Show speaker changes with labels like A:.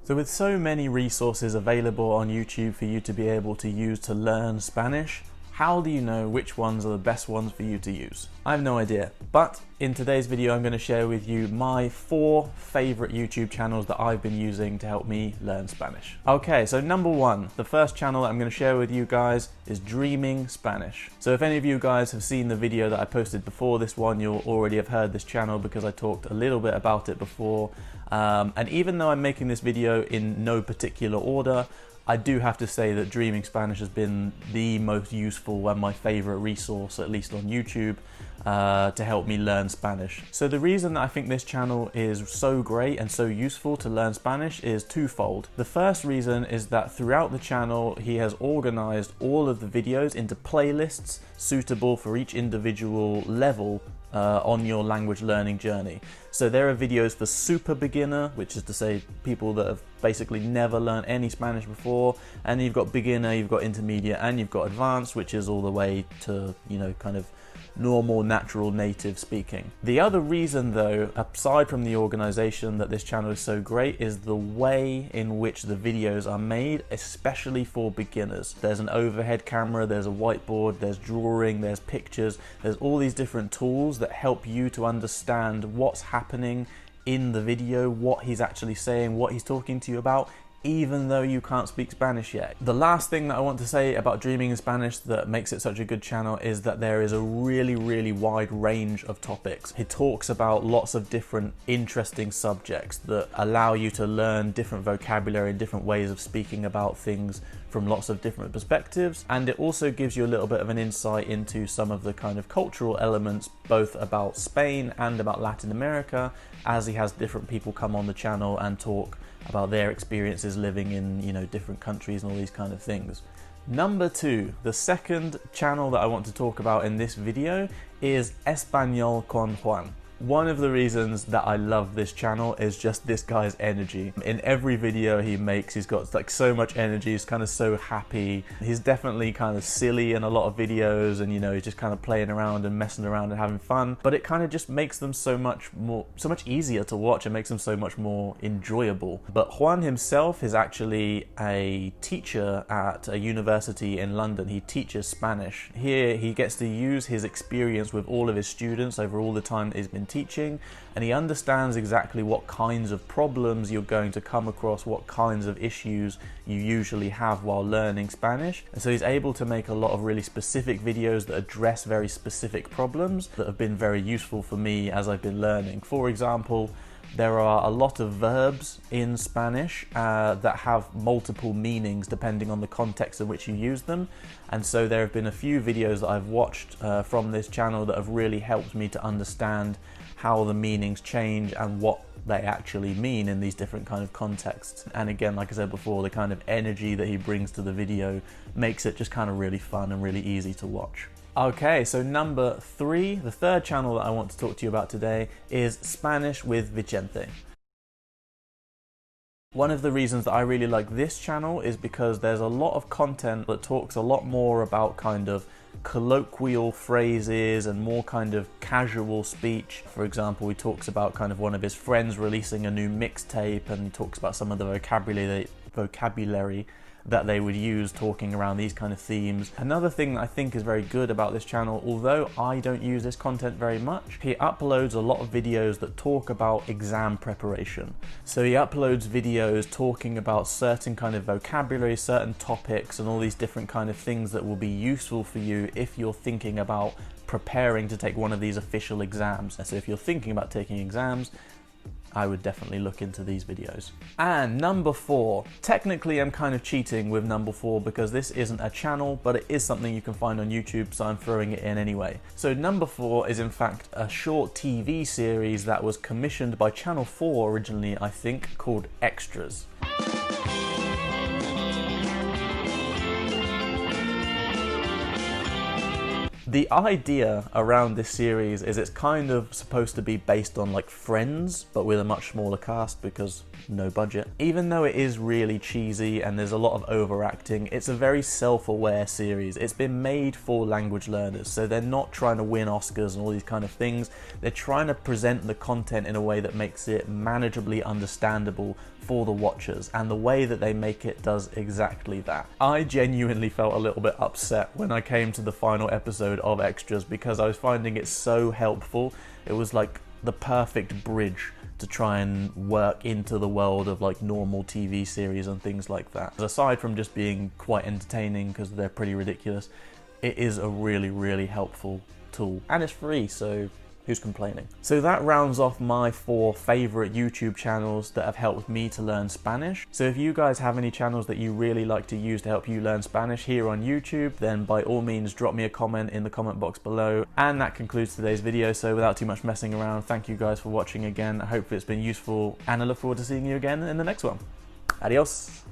A: So with so many resources available on YouTube for you to be able to use to learn Spanish, how do you know which ones are the best ones for you to use? I have no idea, but in today's video I'm going to share with you my 4 favorite YouTube channels that I've been using to help me learn Spanish. Okay, so number 1, the first channel that I'm going to share with you guys is Dreaming Spanish. So if any of you guys have seen the video that I posted before this one, you'll already have heard this channel because I talked a little bit about it before. And even though I'm making this video in no particular order, I do have to say that Dreaming Spanish has been the most useful and my favorite resource, at least on YouTube, to help me learn Spanish. So the reason that I think this channel is so great and so useful to learn Spanish is twofold. The first reason is that throughout the channel, he has organized all of the videos into playlists suitable for each individual level on your language learning journey. So there are videos for super beginner, which is to say people that have basically never learned any Spanish before, and you've got beginner, you've got intermediate, and you've got advanced, which is all the way to, you know, kind of normal, natural, native speaking. The other reason though, aside from the organization that this channel is so great, is the way in which the videos are made, especially for beginners. There's an overhead camera, there's a whiteboard, there's drawing, there's pictures, there's all these different tools that help you to understand what's happening in the video, what he's actually saying, what he's talking to you about, even though you can't speak Spanish yet. The last thing that I want to say about Dreaming in Spanish that makes it such a good channel is that there is a really wide range of topics. He talks about lots of different interesting subjects that allow you to learn different vocabulary and different ways of speaking about things from lots of different perspectives, and it also gives you a little bit of an insight into some of the kind of cultural elements both about Spain and about Latin America, as he has different people come on the channel and talk about their experiences living in, you know, different countries and all these kind of things. Number 2, the second channel that I want to talk about in this video is Espanol con Juan. One of the reasons that I love this channel is just this guy's energy. In every video he makes, he's got like so much energy, he's kind of so happy. He's definitely kind of silly in a lot of videos, and you know, he's just kind of playing around and messing around and having fun, but it kind of just makes them so much easier to watch and makes them so much more enjoyable. But Juan himself is actually a teacher at a university in London. He teaches Spanish. Here he gets to use his experience with all of his students over all the time that he's been teaching, and he understands exactly what kinds of problems you're going to come across, what kinds of issues you usually have while learning Spanish. And so he's able to make a lot of really specific videos that address very specific problems that have been very useful for me as I've been learning. For example, there are a lot of verbs in Spanish that have multiple meanings depending on the context in which you use them. And so there have been a few videos that I've watched from this channel that have really helped me to understand how the meanings change and what they actually mean in these different kind of contexts. And again, like I said before, the kind of energy that he brings to the video makes it just kind of really fun and really easy to watch. Okay, so number 3, the third channel that I want to talk to you about today is Spanish with Vicente. One of the reasons that I really like this channel is because there's a lot of content that talks a lot more about kind of colloquial phrases and more kind of casual speech. For example, he talks about kind of one of his friends releasing a new mixtape, and he talks about some of the vocabulary that they would use talking around these kind of themes. Another thing that I think is very good about this channel, although I don't use this content very much, he uploads a lot of videos that talk about exam preparation. So he uploads videos talking about certain kind of vocabulary, certain topics, and all these different kind of things that will be useful for you if you're thinking about preparing to take one of these official exams. So if you're thinking about taking exams, I would definitely look into these videos. And number 4, technically I'm kind of cheating with number 4 because this isn't a channel, but it is something you can find on YouTube, so I'm throwing it in anyway. So number 4 is in fact a short TV series that was commissioned by Channel 4 originally, I think, called Extras. The idea around this series is it's kind of supposed to be based on like Friends, but with a much smaller cast, because no budget. Even though it is really cheesy and there's a lot of overacting, it's a very self-aware series. It's been made for language learners, so they're not trying to win Oscars and all these kind of things. They're trying to present the content in a way that makes it manageably understandable for the watchers, and the way that they make it does exactly that. I genuinely felt a little bit upset when I came to the final episode of Extras because I was finding it so helpful. It was like the perfect bridge to try and work into the world of like normal TV series and things like that. Aside from just being quite entertaining because they're pretty ridiculous, it is a really, really helpful tool, and it's free, so who's complaining? So that rounds off my 4 favorite YouTube channels that have helped me to learn Spanish. So if you guys have any channels that you really like to use to help you learn Spanish here on YouTube, then by all means drop me a comment in the comment box below. And that concludes today's video. So without too much messing around, thank you guys for watching again. I hope it's been useful, and I look forward to seeing you again in the next one. Adios.